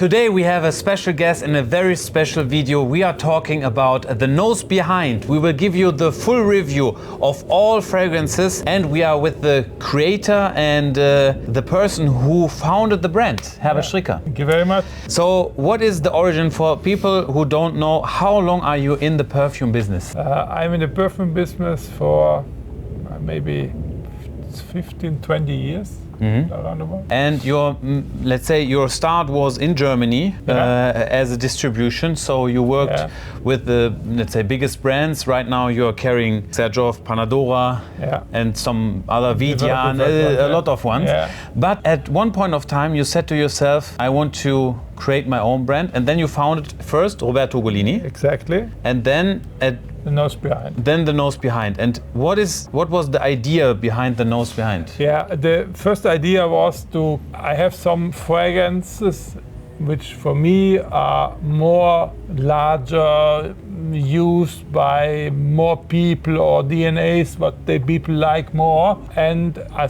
Today we have a special guest in a very special video. We are talking about the nose behind. We will give you the full review of all fragrances, and we are with the creator and the person who founded the brand, Herbert Stricker. Thank you very much. So what is the origin for people who don't know? How long are you in the perfume business? I'm in the perfume business for maybe 15, 20 years. Around about. And your, let's say, your start was in Germany as a distribution. So you worked with the, let's say, biggest brands. Right now you're carrying Sergio, Panadora, and some other Vidian, a lot of ones. But at one point of time you said to yourself, I want to create my own brand. And then you founded first Roberto Golini. Exactly. And then the nose behind. Then the nose behind. And what was the idea behind the nose behind? Yeah, the first idea was I have some fragrances which for me are more larger, used by more people, or DNAs what the people like more. And I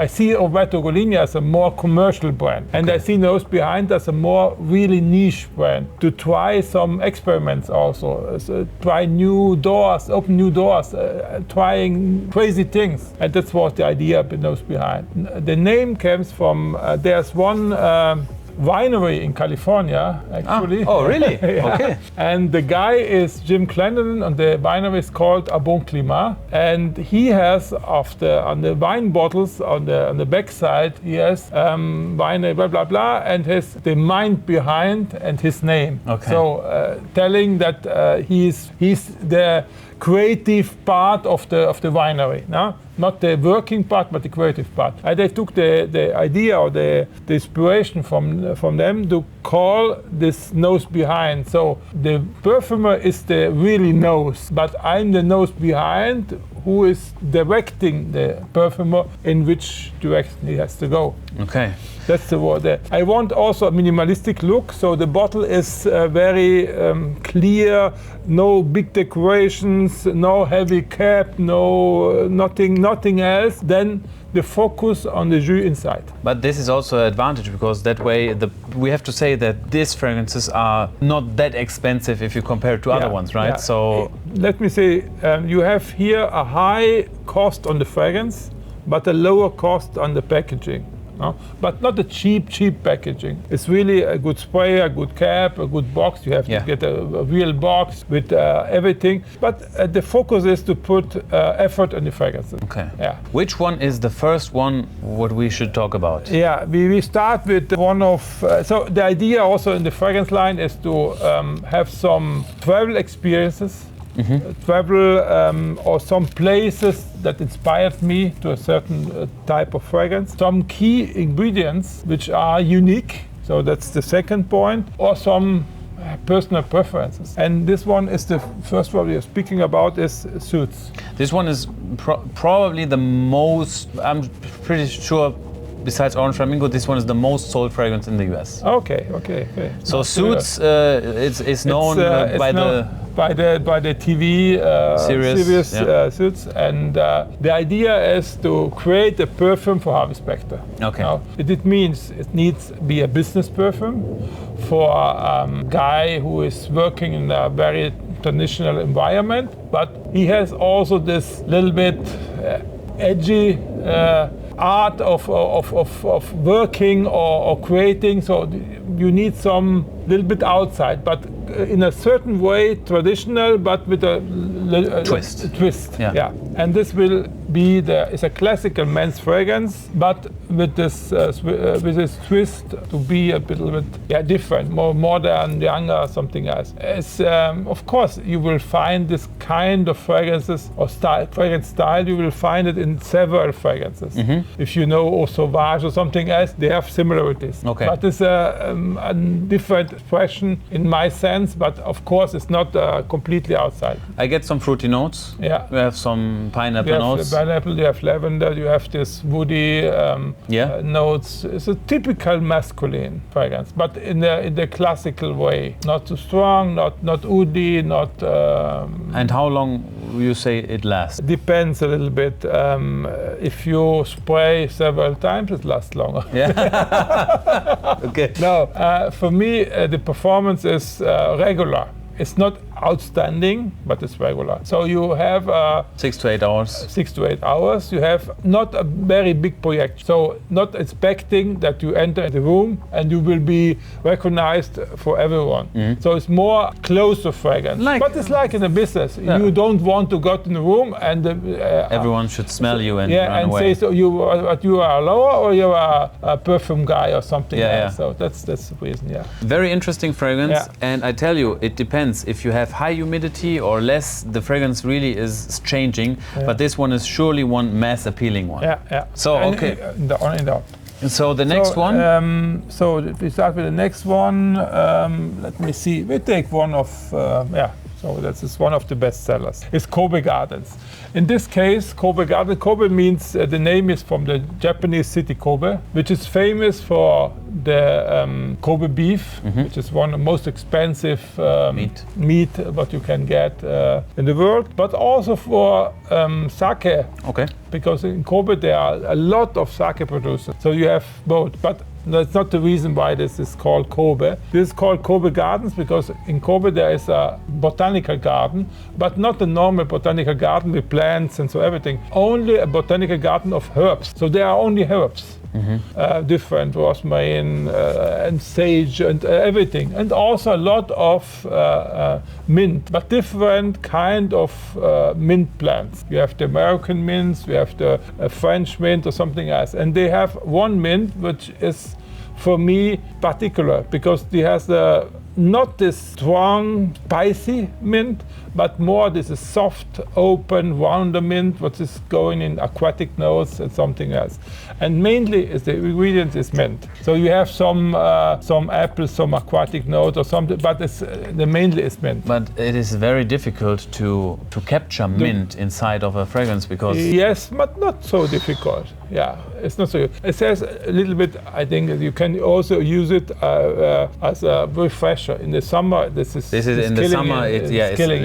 see Roberto Golini as a more commercial brand, and I see Nose Behind as a more really niche brand. To try some experiments also, try new doors, open new doors, trying crazy things. And that was the idea of Nose Behind. The name comes from there's one winery in California, actually. Oh, really? Okay. And the guy is Jim Clendenin, and the winery is called A Bon Climat. And he has, on the wine bottles, on the back side, he has winery, blah, blah, blah, and has the mind behind and his name. Okay. So telling that he's the creative part of the winery, no? Not the working part, but the creative part. And they took the idea or the inspiration from them to call this nose behind. So the perfumer is the really nose, but I'm the nose behind who is directing the perfumer in which direction he has to go. Okay. That's the word. I want also a minimalistic look, so the bottle is very clear, no big decorations, no heavy cap, nothing else. Then the focus on the jus inside. But this is also an advantage, because that way we have to say that these fragrances are not that expensive if you compare it to other ones, right? Yeah. So let me say, you have here a high cost on the fragrance, but a lower cost on the packaging. No? But not a cheap packaging. It's really a good spray, a good cap, a good box. You have to get a real box with everything. But the focus is to put effort on the fragrances. Okay. Yeah. Which one is the first one what we should talk about? Yeah, we start with one of... so the idea also in the fragrance line is to have some travel experiences. Travel or some places that inspired me to a certain type of fragrance. Some key ingredients which are unique, so that's the second point, or some personal preferences. And this one is the first one we are speaking about is suits. This one is probably the most, I'm pretty sure, besides Orange Flamingo, this one is the most sold fragrance in the US. Okay. So Suits is known by the TV series Suits, and the idea is to create a perfume for Harvey Specter. Okay. Now, it means it needs to be a business perfume for a guy who is working in a very traditional environment, but he has also this little bit edgy art of working or creating, so you need some little bit outside, but in a certain way traditional, but with a twist. Yeah. And this will be it's a classical men's fragrance, but with this twist to be a little bit different, more modern, younger, something else. Of course, you will find this kind of fragrances or fragrance style. You will find it in several fragrances. If you know Eau Sauvage or something else, they have similarities. Okay. But it's a different expression in my sense. But of course, it's not completely outside. I get some fruity notes. Yeah. We have some pineapple notes. Pineapple, you have lavender, you have this woody notes. It's a typical masculine fragrance, but in the classical way. Not too strong, not woody, not... And how long you say it lasts? Depends a little bit. If you spray several times, it lasts longer. Yeah. Okay. No, for me, the performance is regular. It's not outstanding, but it's regular. So you have 6 to 8 hours. 6 to 8 hours. You have not a very big project. So not expecting that you enter the room and you will be recognized for everyone. Mm-hmm. So it's more closer fragrance. But it's like in a business. Yeah. You don't want to go in the room and everyone should smell you and run away. Say, so you are a lower or you are a perfume guy or something else. Yeah. So that's the reason, yeah. Very interesting fragrance. Yeah. And I tell you, it depends. If you have high humidity or less, the fragrance really is changing. Yeah. But this one is surely one mass appealing one. Yeah, yeah. So, okay. So the next one? So if we start with the next one, let me see. We take one of, so this is one of the best sellers. It's Kobe Gardens. In this case, Kobe Garden. Kobe means the name is from the Japanese city Kobe, which is famous for the Kobe beef, which is one of the most expensive meat what you can get in the world, but also for sake. Okay. Because in Kobe there are a lot of sake producers, so you have both. But that's not the reason why this is called Kobe. This is called Kobe Gardens because in Kobe there is a botanical garden, but not a normal botanical garden with plants and so everything. Only a botanical garden of herbs. So there are only herbs. Different rosemary and sage and everything, and also a lot of mint, but different kind of mint plants. You have the American mints, we have the French mint or something else, and they have one mint which is for me particular because it has not this strong spicy mint, but more this is soft, open, rounder mint, which is going in aquatic notes and something else. And mainly is the ingredient is mint. So you have some apples, some aquatic notes or something, but the mainly is mint. But it is very difficult to capture mint inside of a fragrance because... Yes, but not so difficult. Yeah, it's not so. It says a little bit, I think that you can also use it as a refresher. In the summer, this is in the summer, it's killing.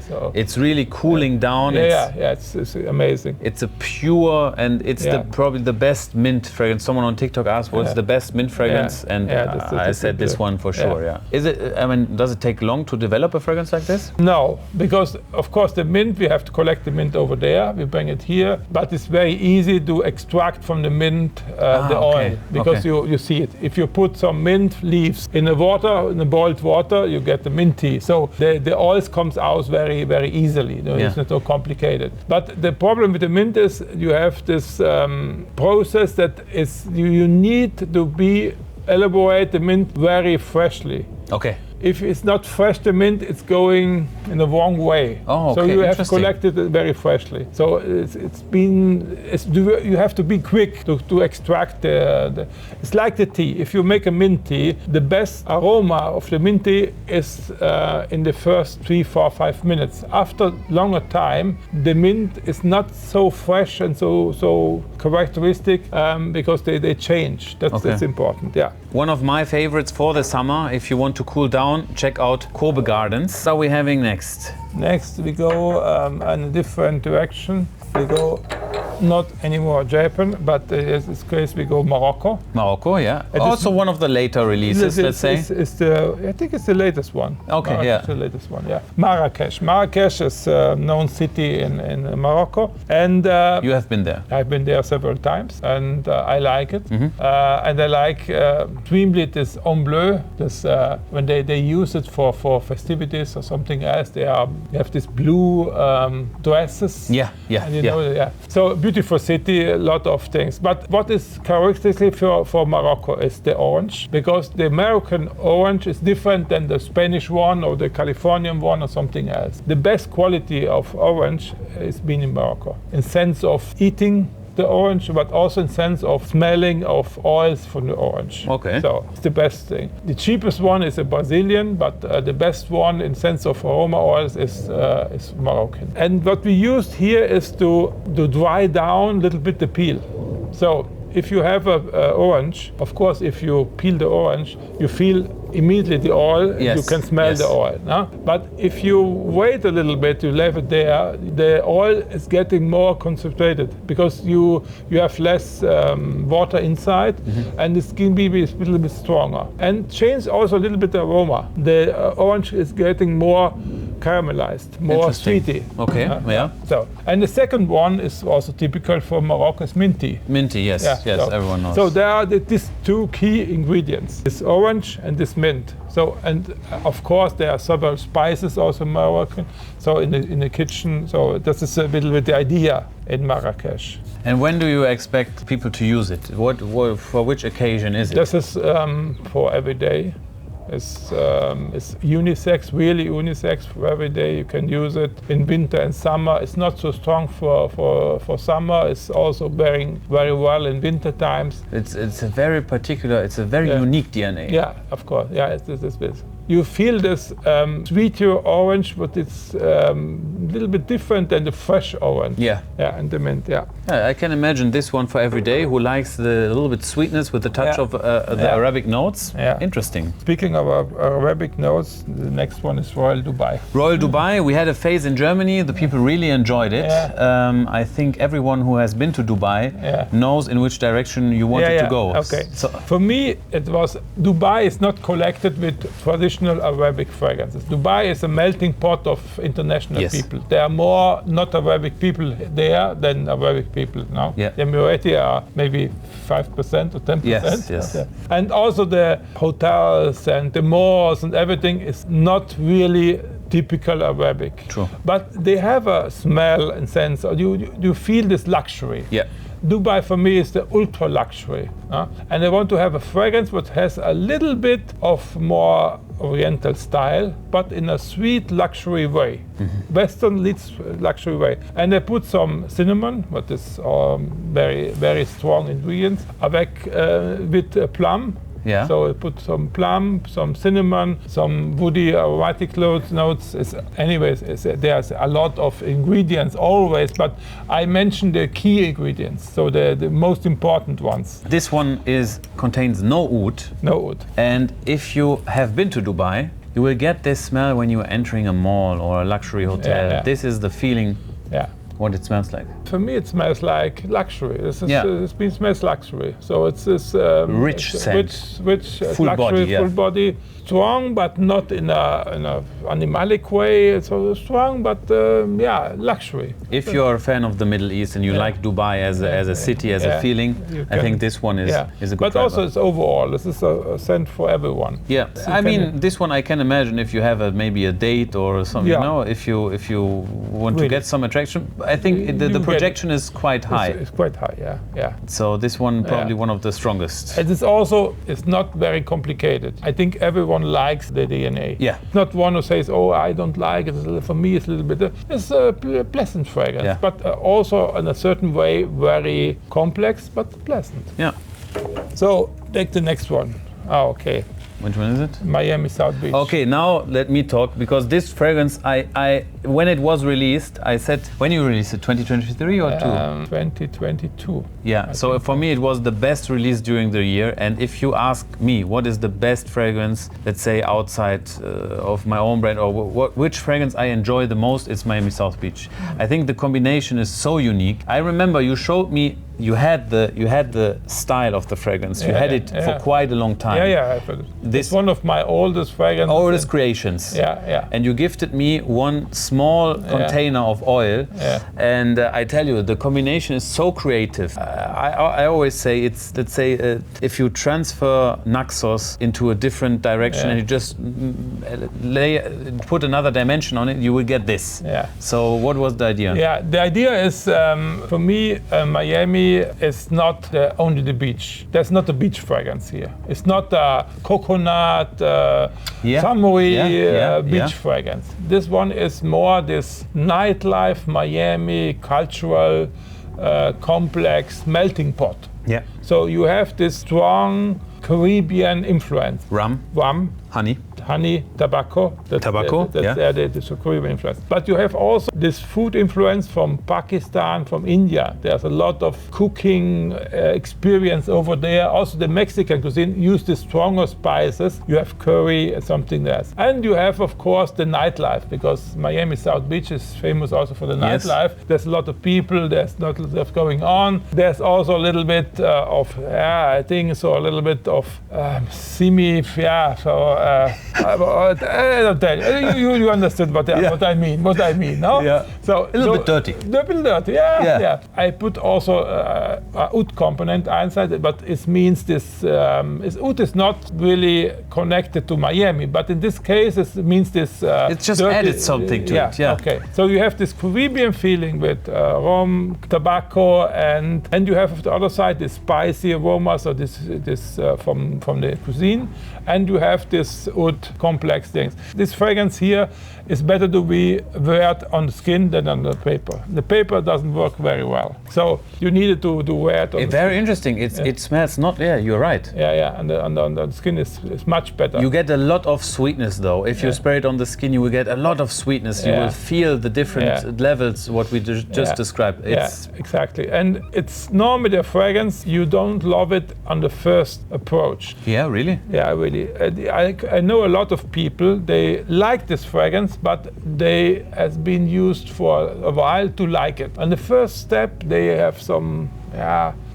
So it's really cooling down. It's amazing. It's a pure, and it's probably the best mint fragrance. Someone on TikTok asked what's the best mint fragrance, and I said this one for sure. Yeah. Is it? I mean, does it take long to develop a fragrance like this? No, because of course the mint, we have to collect the mint over there. We bring it here, but it's very easy to extract from the mint the oil because you see it. If you put some mint leaves in the water, in the boiled water, you get the mint tea. So the oils comes out very, very easily. It's not so complicated. But the problem with the mint is you have this process that is you need to elaborate the mint very freshly. Okay. If it's not fresh, the mint, it's going in the wrong way. Oh, okay. So you have to collect it very freshly. So you have to be quick to extract it's like the tea. If you make a mint tea, the best aroma of the mint tea is in the first 3, 4, 5 minutes. After longer time, the mint is not so fresh and so characteristic because they change. That's important. Yeah. One of my favorites for the summer, if you want to cool down, check out Kobe Gardens. So we're having next. Next we go in a different direction. We go not anymore Japan, but in this case we go Morocco. Morocco, yeah. Also one of the later releases, let's say. I think it's the latest one. Okay, yeah. It's the latest one, yeah. Marrakesh. Marrakesh is a known city in Morocco. And you have been there? I've been there several times, and I like it. And I like extremely this en bleu. This when they use it for festivities or something else. They have this blue dresses. Yeah. So beautiful city, a lot of things. But what is characteristic for Morocco is the orange, because the American orange is different than the Spanish one or the Californian one or something else. The best quality of orange is been in Morocco, in sense of eating the orange, but also in sense of smelling of oils from the orange. Okay. So it's the best thing. The cheapest one is a Brazilian, but the best one in sense of aroma oils is Moroccan. And what we used here is to dry down a little bit the peel. So if you have a orange, of course, if you peel the orange, you feel immediately the oil. Yes. You can smell the oil. No? But if you wait a little bit, you leave it there, the oil is getting more concentrated because you have less water inside, and the skin be a little bit stronger. And change also a little bit the aroma. The orange is getting more caramelized, more sweety. Okay, yeah. So, and the second one is also typical for Morocco, is minty. Minty, yes, yes, so, everyone knows. So there are these two key ingredients, this orange and this mint. So, and of course there are several spices also in Moroccan, so in the kitchen. So this is a little bit the idea in Marrakesh. And when do you expect people to use it? What for which occasion is it? This is for every day. It's unisex, really unisex for every day. You can use it in winter and summer. It's not so strong for summer. It's also very well in winter times. It's a very particular, it's a very unique DNA. Yeah, of course. Yeah, it's this. You feel this sweeter orange, but it's a little bit different than the fresh orange. Yeah. Yeah, and the mint, yeah. I can imagine this one for every day, who likes the little bit sweetness with the touch of the Arabic notes. Yeah. Interesting. Speaking of Arabic notes, the next one is Royal Dubai. Royal Dubai, we had a phase in Germany, the people really enjoyed it. Yeah. I think everyone who has been to Dubai knows in which direction you wanted to go. Okay. So for me, it was, Dubai is not collected with traditional Arabic fragrances. Dubai is a melting pot of international people. There are more not Arabic people there than Arabic people now. Yeah. The majority are maybe 5% or 10%. Yes. Okay. And also the hotels and the malls and everything is not really typical Arabic. True. But they have a smell and sense. You feel this luxury. Yeah. Dubai for me is the ultra luxury, and I want to have a fragrance that has a little bit of more oriental style, but in a sweet luxury way, Western leads luxury way. And I put some cinnamon, what is very strong ingredients, with plum. Yeah. So I put some plum, some cinnamon, some woody aromatic notes. There's a lot of ingredients always, but I mentioned the key ingredients, so the most important ones. This one contains no oud. No oud. And if you have been to Dubai, you will get this smell when you are entering a mall or a luxury hotel. Yeah. This is the feeling. Yeah. What it smells like? For me, it smells like luxury. It smells luxury. So it's this rich scent, rich full luxury, body, full body, strong, but not in a animalic way. It's so strong, but luxury. If you're a fan of the Middle East and you like Dubai as a city, as a feeling, I think this one is a good. But driver. Also, it's overall. This is a scent for everyone. Yeah, so I mean, this one I can imagine if you have maybe a date or something. You know, if you want to get some attraction. I think the projection is quite high. It's quite high, yeah. So this one probably one of the strongest. It is also, it's not very complicated. I think everyone likes the DNA. Yeah. It's not one who says, oh, I don't like it. For me, it's a little bit, it's a pleasant fragrance, but also in a certain way, very complex, but pleasant. Yeah. So take the next one. Oh, okay. Which one is it? Miami South Beach. Okay, now let me talk, because this fragrance, I when it was released, I said, when you released it, 2023 or 2022. Yeah, so for me it was the best release during the year, and if you ask me what is the best fragrance, let's say outside of my own brand, or which fragrance I enjoy the most, it's Miami South Beach. I think the combination is so unique. I remember you showed me you had the style of the fragrance. You had it for quite a long time. Yeah. This one of my oldest fragrances. Oldest creations. Yeah. And you gifted me one small container of oil. Yeah. And I tell you, the combination is so creative. I always say it's, let's say, if you transfer Naxos into a different direction and you just put another dimension on it, you will get this. Yeah. So what was the idea? Yeah, the idea is, for me, Miami is not only the beach. There's not a beach fragrance here. It's not a coconut, summery beach fragrance. This one is more this nightlife, Miami, cultural, complex melting pot. Yeah. So you have this strong Caribbean influence. Rum, Honey, tobacco. That's the Caribbean influence. But you have also this food influence from Pakistan, from India. There's a lot of cooking experience over there. Also the Mexican cuisine use the stronger spices. You have curry and something else. And you have, of course, the nightlife, because Miami South Beach is famous also for the nightlife. There's a lot of people, there's a lot of stuff going on. There's also a little bit I think so, a little bit of I don't tell you. You understood what I mean. No? Yeah. So a little bit dirty. A little dirty. Yeah. I put also a oud component inside, but it means this. Oud is not really connected to Miami, but in this case, it means this. It's just dirty, added something to it. Yeah. Okay. So you have this Caribbean feeling with rum, tobacco, and you have on the other side this spicy aroma. So this from the cuisine, and you have this oud complex things. This fragrance here is better to be wear on the skin than on the paper. The paper doesn't work very well. So you needed to wear it on the very skin. Interesting. It smells not, you're right. Yeah, and the skin is much better. You get a lot of sweetness though. If you spray it on the skin, you will get a lot of sweetness. You will feel the different levels, what we just described. Exactly. And it's normally a fragrance, you don't love it on the first approach. Yeah, really? Yeah, really. I know a lot of people, they like this fragrance, but they has been used for a while to like it. On the first step, they have some,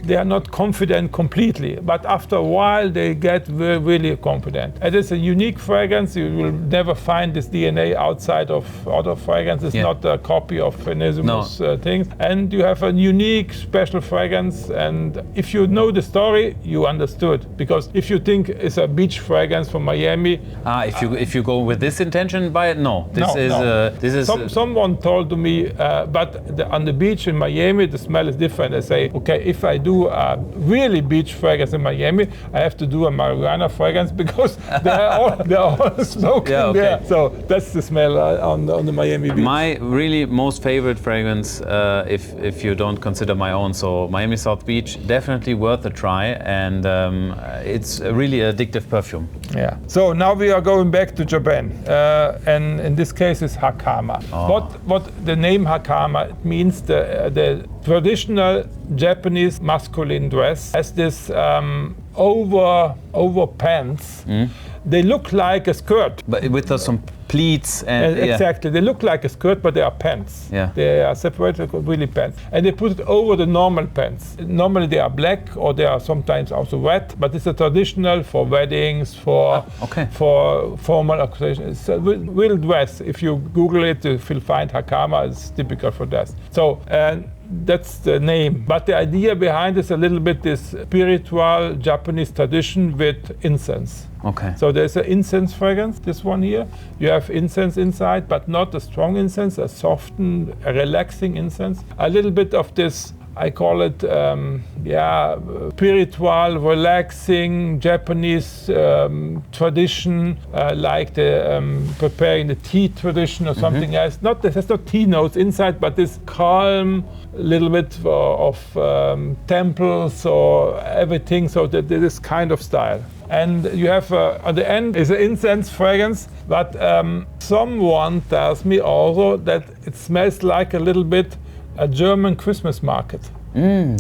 they are not confident completely, but after a while they get really confident. It is a unique fragrance. You will never find this DNA outside of other fragrances. It's not a copy of Phenezumus things. And you have a unique, special fragrance. And if you know the story, you understood. Because if you think it's a beach fragrance from Miami, if you go with this intention, this is. Someone told to me, but on the beach in Miami, the smell is different. I say, okay, if I do a really beach fragrance in Miami, I have to do a marijuana fragrance because they're all smoking there. So that's the smell on the Miami beach. My really most favorite fragrance, if you don't consider my own, so Miami South Beach, definitely worth a try, and it's a really addictive perfume. Yeah. So now we are going back to Japan, and in this case it's hakama. What the name hakama means? The traditional Japanese masculine dress has this over pants. They look like a skirt, but with some pleats and exactly. They look like a skirt, but they are pants. They are separated, really pants, and they put it over the normal pants. Normally they are black, or they are sometimes also red, but it's a traditional for weddings, for formal occasion. It's a real dress. If you Google it, you will find hakama. It's typical for that. So that's the name. But the idea behind is a little bit this spiritual Japanese tradition with incense. Okay. So there's an incense fragrance, this one here. You have incense inside, but not a strong incense, a softened, a relaxing incense. A little bit of this, I call it, spiritual, relaxing Japanese tradition, like the preparing the tea tradition or something else. There's not tea notes inside, but this calm, little bit of temples or everything. So this kind of style. And you have, at the end, is an incense fragrance, but someone tells me also that it smells like a little bit a German Christmas market.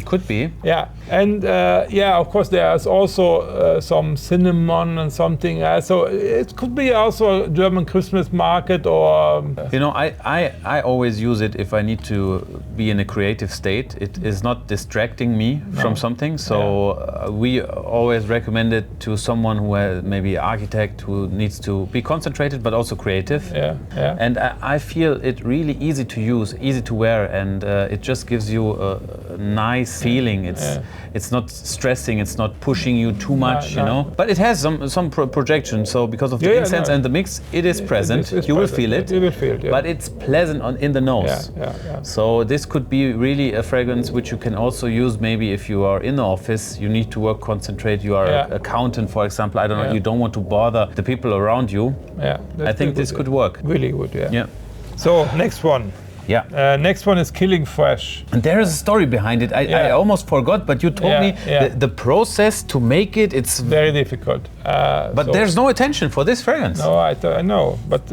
Could be. Yeah, and of course there's also some cinnamon and something else. So it could be also a German Christmas market or... I always use it if I need to be in a creative state. It is not distracting me from something. So we always recommend it to someone who has maybe an architect who needs to be concentrated but also creative. And I feel it really easy to use, easy to wear, and it just gives you a nice feeling. It's not stressing, it's not pushing you too much, you know. But it has some projection. So because of the incense and the mix, it is present. You will feel it. You will feel it. But it's pleasant in the nose. So this could be really a fragrance which you can also use maybe if you are in the office, you need to work, concentrate. You are an accountant, for example. I don't know. You don't want to bother the people around you. I think this could work. Really would. So next one. Yeah. Next one is Killing Fresh. And there is a story behind it. I almost forgot, but you told me the process to make it. It's very difficult. But there's no attention for this fragrance. No, I know. But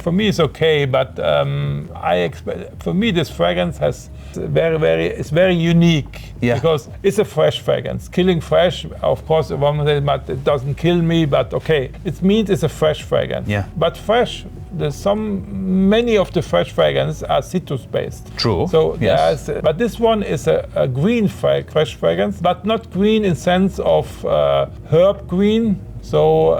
for me, it's okay. But for me, this fragrance has it's very unique. Yeah. Because it's a fresh fragrance. Killing Fresh, of course, one would say, but it doesn't kill me. But okay, it means it's a fresh fragrance. Yeah. But fresh. Many of the fresh fragrances are citrus based. True. So yes. But this one is a green fresh fragrance, but not green in sense of herb green. So,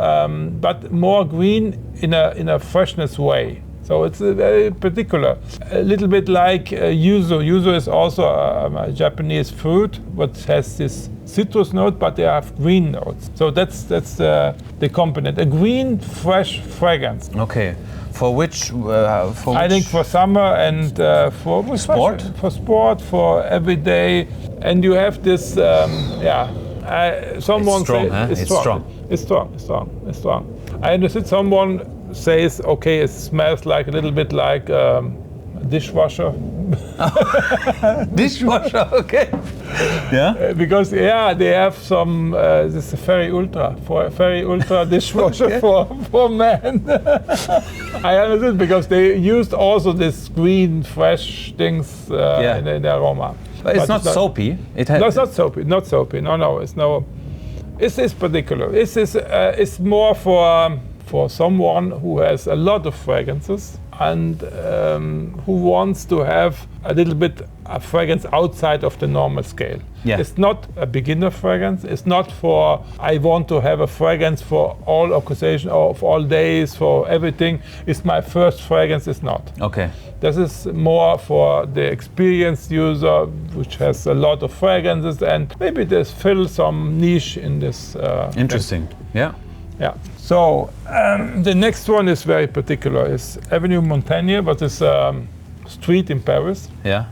but more green in a freshness way. So it's very particular. A little bit like yuzu. Yuzu is also a Japanese fruit, which has this citrus note, but they have green notes. So that's the component. A green, fresh fragrance. Okay. For which? I think for summer and for sport. For sport, for every day, and you have this. Someone it's strong. It's strong. I understood someone says, okay, it smells like a little bit like dishwasher. Dishwasher, okay. Yeah. Because they have some this very ultra dishwasher for men. I understood because they used also this green fresh things in the aroma. But it's not soapy. No, it's not soapy. Not soapy. No. It's particular. It's more for someone who has a lot of fragrances and who wants to have a little bit a fragrance outside of the normal scale. Yeah. It's not a beginner fragrance. It's not for I want to have a fragrance for all occasions or for all days, for everything. It's my first fragrance. It's not. Okay. This is more for the experienced user, which has a lot of fragrances, and maybe there's fill some niche in this. Interesting. Yeah. Yeah. So the next one is very particular. It's Avenue Montaigne, but it's a street in Paris. Yeah.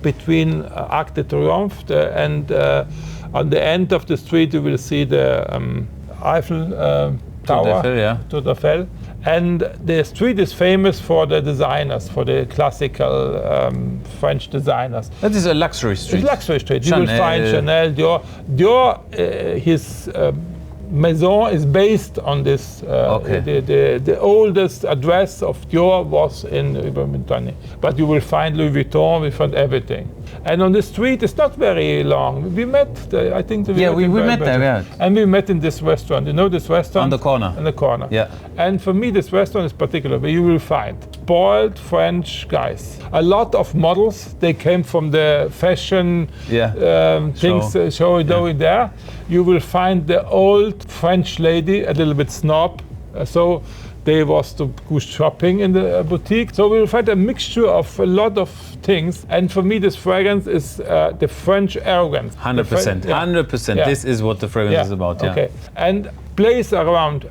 Between Arc de Triomphe and on the end of the street you will see the Eiffel Tower, Tour d'Eiffel. And the street is famous for the designers, for the classical French designers. That is a luxury street. It's a luxury street. Chanel. You will find Chanel, Dior. His maison is based on this. The oldest address of Dior was in Montaigne. But you will find Louis Vuitton, we find everything. And on the street, it's not very long. We met, I think. We met there, yeah. And we met in this restaurant. You know this restaurant? On the corner. On the corner. Yeah. And for me, this restaurant is particular, where you will find spoiled French guys. A lot of models, they came from the fashion things show there. You will find the old French lady, a little bit snob. So they was to go shopping in the boutique. So we will find a mixture of a lot of things. And for me, this fragrance is the French arrogance. 100%. 100%. Yeah. This is what the fragrance is about. Yeah. Okay. And place around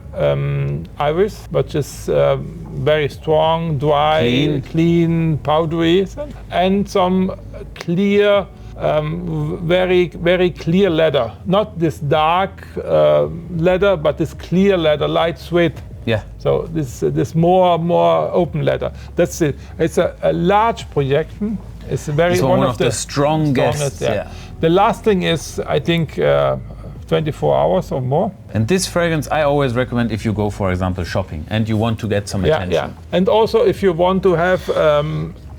iris, but just very strong, dry, clean, powdery, and some clear. Very, very clear leather. Not this dark leather, but this clear leather, light sweet. Yeah. So this more open leather. That's it. It's a large projection. It's one of the strongest. Yeah. The last thing is, I think, 24 hours or more. And this fragrance I always recommend if you go, for example, shopping and you want to get some attention. Yeah. And also if you want to have,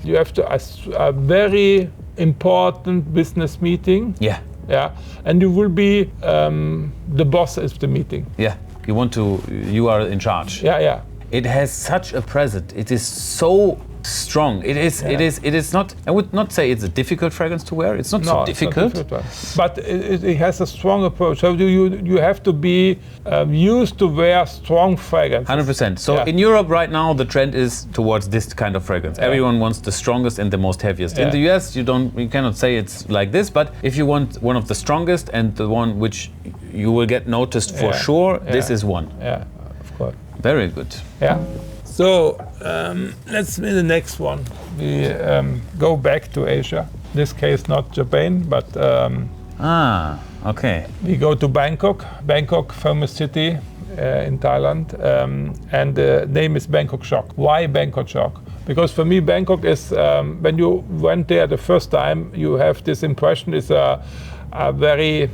you have to a very important business meeting. Yeah. Yeah. And you will be the boss of the meeting. Yeah. You are in charge. Yeah. It has such a presence. It is so strong. It is not, I would not say it's a difficult fragrance to wear. It's not so difficult. But it has a strong approach. So you have to be used to wear strong fragrances. 100%. So in Europe right now, the trend is towards this kind of fragrance. Everyone wants the strongest and the most heaviest. In the US, you cannot say it's like this, but if you want one of the strongest and the one which you will get noticed for sure, this is one. Yeah, of course. Very good. Yeah. So let's do the next one. We go back to Asia. In this case, not Japan, but okay. We go to Bangkok. Bangkok, famous city. in Thailand, and the name is Bangkok Shock. Why Bangkok Shock? Because for me, Bangkok is, when you went there the first time, you have this impression it's a very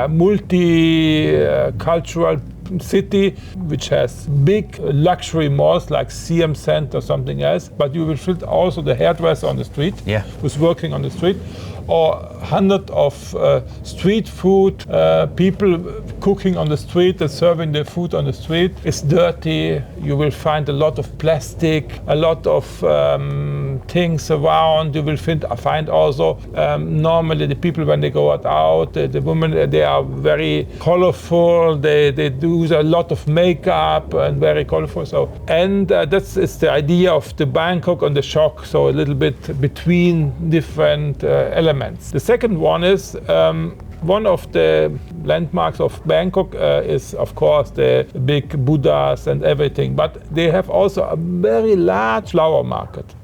multi-cultural city which has big luxury malls like CM Center or something else, but you will find also the hairdresser on the street who's working on the street, or hundreds of street food people cooking on the street and serving their food on the street. It's dirty. You will find a lot of plastic, a lot of things around. You will find also normally the people when they go out, the women, they are very colorful. They do a lot of makeup and very colorful. So that's the idea of the Bangkok and the Shock. So a little bit between different elements. The second one is one of the landmarks of Bangkok is, of course, the big Buddhas and everything, but they have also a very large flower market.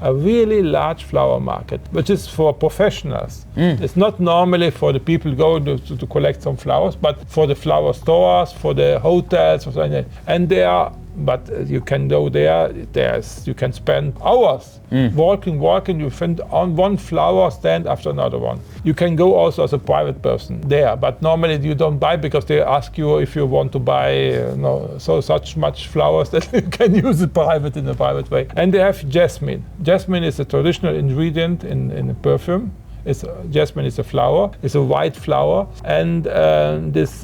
A really large flower market, which is for professionals. It's not normally for the people going to collect some flowers, but for the flower stores, for the hotels, and they are. But you can go there. You can spend hours walking. You find on one flower stand after another one. You can go also as a private person there, but normally you don't buy because they ask you if you want to buy such much flowers that you can use it in a private way. And they have jasmine. Jasmine is a traditional ingredient in a perfume. Jasmine is a flower. It's a white flower, and this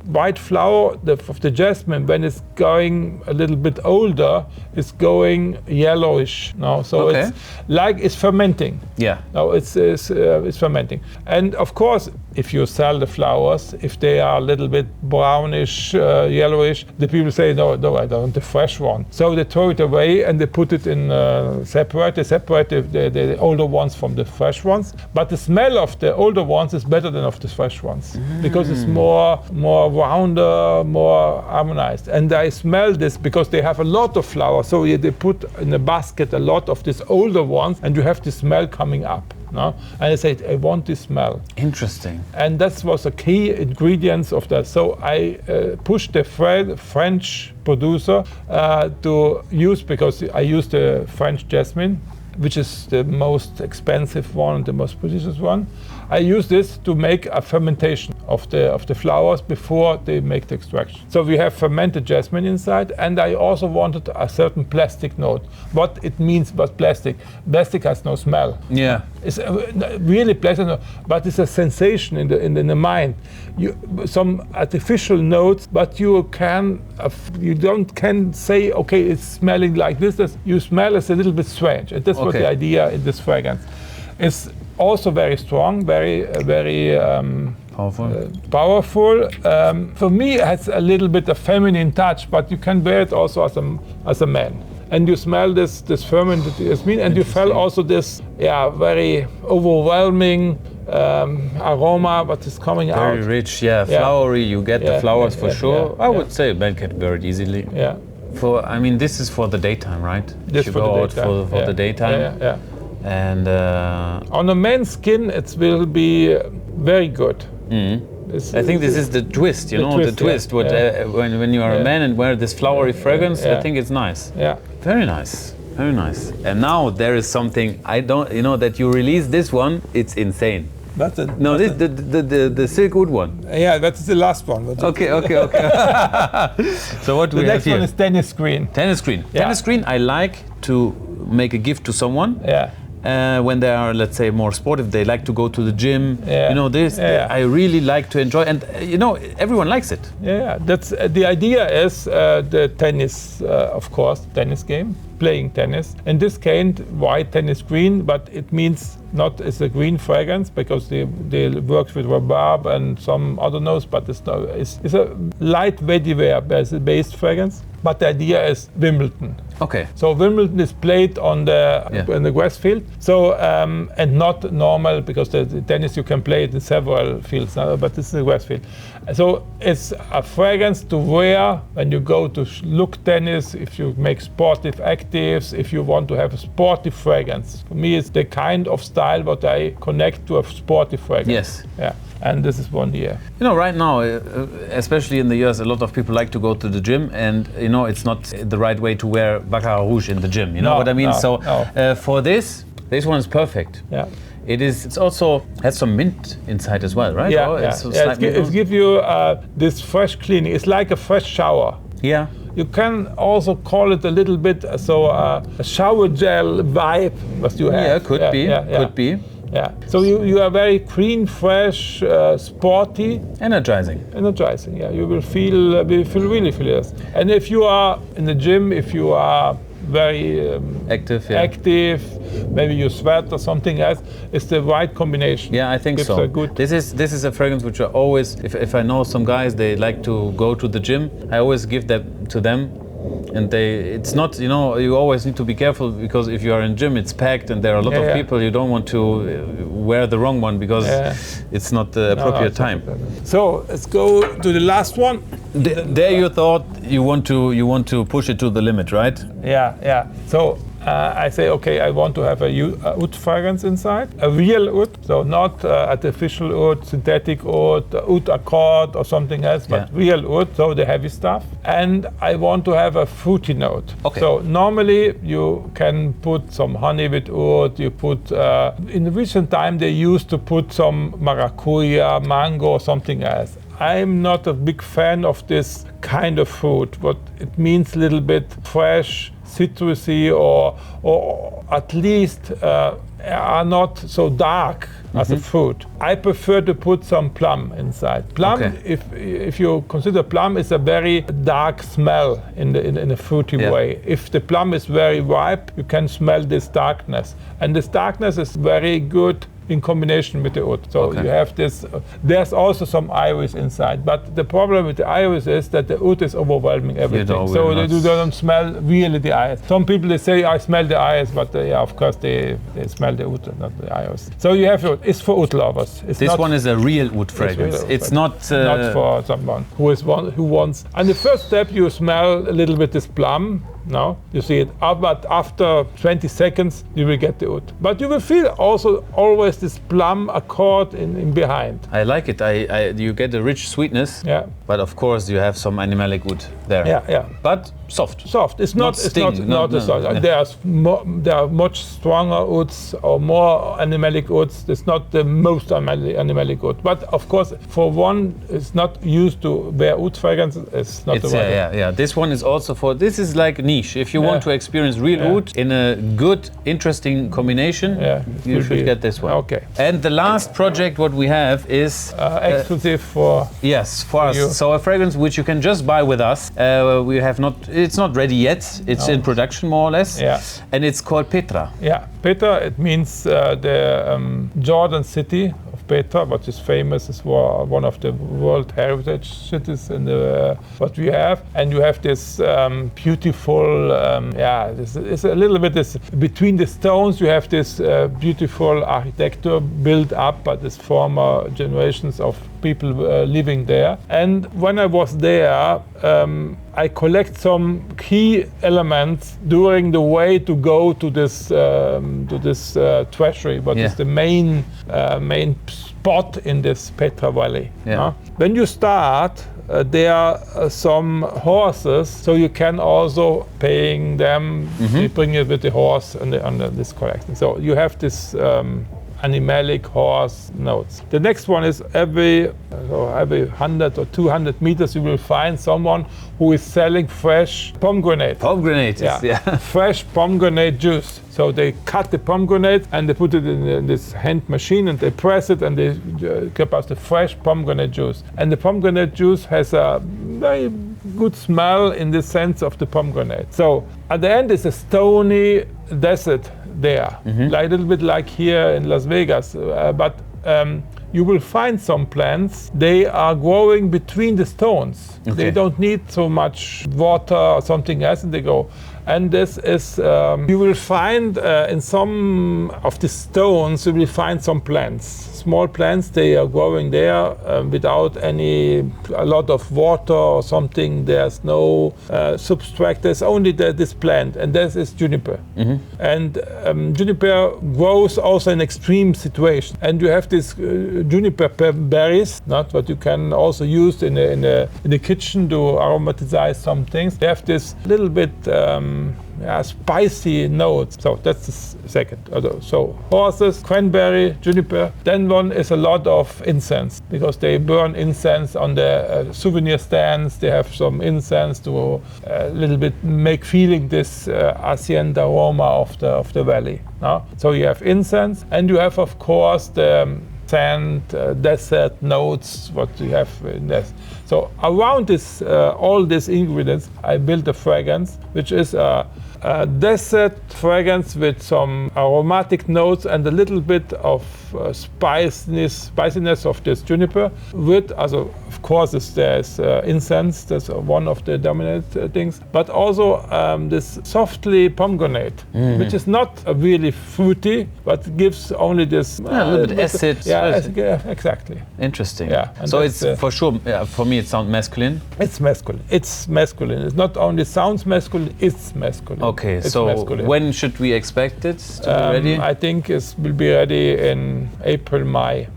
white flower of the jasmine, when it's going a little bit older, is going yellowish. So it's fermenting. It's fermenting. And of course, if you sell the flowers, if they are a little bit brownish, yellowish, the people say, no, I don't want the fresh one. So they throw it away and they put it in separate. They separate the older ones from the fresh ones. But the smell of the older ones is better than of the fresh ones because it's more rounder, more harmonized. And I smell this because they have a lot of flowers. So they put in a basket a lot of these older ones, and you have the smell coming up. And I said, I want this smell. Interesting. And that was a key ingredient of that. So I pushed the French producer to use, because I used the French jasmine, which is the most expensive one, the most precious one. I use this to make a fermentation of the flowers before they make the extraction. So we have fermented jasmine inside, and I also wanted a certain plastic note. What it means by plastic? Plastic has no smell. Yeah. It's really pleasant, but it's a sensation in the mind. Some artificial notes, but you can say, okay, it's smelling like this. You smell is a little bit strange, and that's what the idea in this fragrance. It's also very strong, very powerful. For me, it has a little bit of feminine touch, but you can wear it also as a man. And you smell this fermented jasmine, and you feel also this very overwhelming aroma, but it's coming out. Very rich, flowery. You get the flowers for sure. I would say men can wear it easily. Yeah. This is for the daytime, right? This you for go the out daytime. for the daytime. Yeah. And on a man's skin, it will be very good. I think this is the twist, the twist. When you are a man and wear this flowery fragrance, I think it's nice. Yeah. Very nice, very nice. And now there is something that you release this one. It's insane. That's it. No, the silk wood one. Yeah, that's the last one. Okay. So what do we have here? The next one is tennis screen. Tennis screen. Yeah. Tennis screen. I like to make a gift to someone. Yeah. When they are, let's say, more sportive, they like to go to the gym. Yeah. I really like to enjoy, and everyone likes it. Yeah, that's the idea. Is the tennis, of course, tennis game, playing tennis. In this case, white tennis green, but it means not as a green fragrance because they work with rhubarb and some other notes, but it's a light vetiver based fragrance. But the idea is Wimbledon. Okay. So Wimbledon is played on the grass field. So and not normal because the tennis you can play it in several fields, but this is a grass field. So it's a fragrance to wear when you go to look tennis. If you make sportive actives, if you want to have a sportive fragrance. For me, it's the kind of style what I connect to a sportive fragrance. Yes. Yeah. and this is 1 year. You know, right now, especially in the US, a lot of people like to go to the gym, and you know, it's not the right way to wear Baccarat Rouge in the gym. You know what I mean? For this one is perfect. Yeah. It's also has some mint inside as well, right? It gives you this fresh cleaning. It's like a fresh shower. Yeah. You can also call it a little bit a shower gel vibe, what you have. Yeah, could be. Yeah. So you are very clean, fresh, sporty. Energizing. Yeah. You will feel really feel this. And if you are in the gym, if you are very active, maybe you sweat or something else, it's the right combination. Yeah, I think so. This is a fragrance which I always, if I know some guys, they like to go to the gym, I always give that to them. And it's not, you know, you always need to be careful, because if you are in gym, it's packed and there are a lot of people. You don't want to wear the wrong one, because it's not the appropriate time. So let's go to the last one. There you thought you want to push it to the limit, right? Yeah. So I say, okay, I want to have a oud fragrance inside, a real oud, so not artificial oud, synthetic oud accord or something else, but real oud, so the heavy stuff. And I want to have a fruity note. Okay. So normally you can put some honey with oud. You put in recent time they used to put some maracuja, mango, or something else. I'm not a big fan of this kind of fruit. What it means, a little bit fresh, citrusy, or at least are not so dark as a fruit. I prefer to put some plum inside. Plum, if you consider plum, is a very dark smell in a fruity way. If the plum is very ripe, you can smell this darkness, and this darkness is very good in combination with the oud. So you have this, there's also some iris inside, but the problem with the iris is that the oud is overwhelming everything. So you don't smell really the iris. Some people, they say, I smell the iris, but of course they smell the oud, not the iris. So you have to, it's for oud lovers. This one is a real oud fragrance. It's not for someone who wants. And the first step, you smell a little bit this plum. No, you see it, but after 20 seconds you will get the oud. But you will feel also always this plum accord in behind. I like it. You get a rich sweetness. Yeah. But of course you have some animalic oud there. Yeah. But soft. It's not soft. There are much stronger ouds or more animalic ouds. It's not the most animalic oud. But of course, for one is not used to wear oud fragrance, it's not the right. Yeah. This one is also for. This is like niche. If you want to experience real oud in a good, interesting combination, you should get this one. Okay. And the last project what we have is exclusive for us. You. So a fragrance which you can just buy with us. We have not. It's not ready yet. It's in production more or less. Yeah. And it's called Petra. Yeah, Petra. It means the Jordan city of Petra, which is famous as one of the World Heritage cities in the what we have. And you have this beautiful. This is a little bit this between the stones. You have this beautiful architecture built up by this former generations of people living there. And when I was there, I collect some key elements during the way to go to this treasury, what is the main spot in this Petra Valley. When you start, there are some horses, so you can also paying them. They bring it with the horse under this collection. So you have this animalic horse notes. The next one is every 100 or 200 meters you will find someone who is selling fresh pomegranate. Fresh pomegranate juice. So they cut the pomegranate and they put it in this hand machine and they press it and they get us the fresh pomegranate juice. And the pomegranate juice has a very good smell in the sense of the pomegranate. So at the end is a stony desert there, like a little bit like here in Las Vegas, but you will find some plants, they are growing between the stones. They don't need so much water or something else, and they go. And this is, you will find in some of the stones, you will find some plants, small plants, they are growing there without a lot of water or something. There's no substrate. There's only this plant, and this is juniper. And juniper grows also in extreme situation. And you have these juniper berries, not what you can also use in the kitchen to aromatize some things. They have this little bit spicy notes. So that's the second. So horses, cranberry, juniper. Then one is a lot of incense, because they burn incense on the souvenir stands. They have some incense to a little bit make feeling this hacienda aroma of the valley. So you have incense, and you have, of course, the sand, desert notes, what you have in this. So around this, all these ingredients, I built a fragrance, which is a desert fragrance with some aromatic notes and a little bit of spiciness of this juniper. With, also, of course, there's incense. That's one of the dominant things. But also this softly pomegranate, which is not really fruity, but gives only this a little bit acid. Yeah, exactly. Interesting. Yeah, so it's for sure. For me, it sounds masculine. It's masculine. It's masculine. It not only sounds masculine, it's masculine. Okay, it's so masculine. when should we expect it to be ready? I think it will be ready in April, May.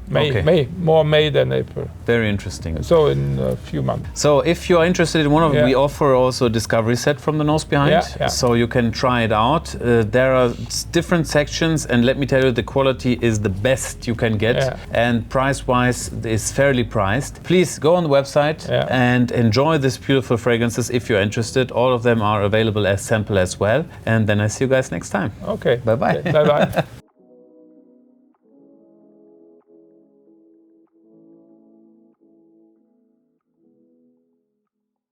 More May than April. Very interesting. So in a few months. So if you're interested in one of them, we offer also a discovery set from the Nose Behind. So you can try it out. There are different sections, and let me tell you, the quality is the best you can get. And price-wise, is fairly priced. Please go on the website and enjoy these beautiful fragrances if you're interested. All of them are available as sample as well. And then I see you guys next time. Okay. Bye-bye. Bye-bye.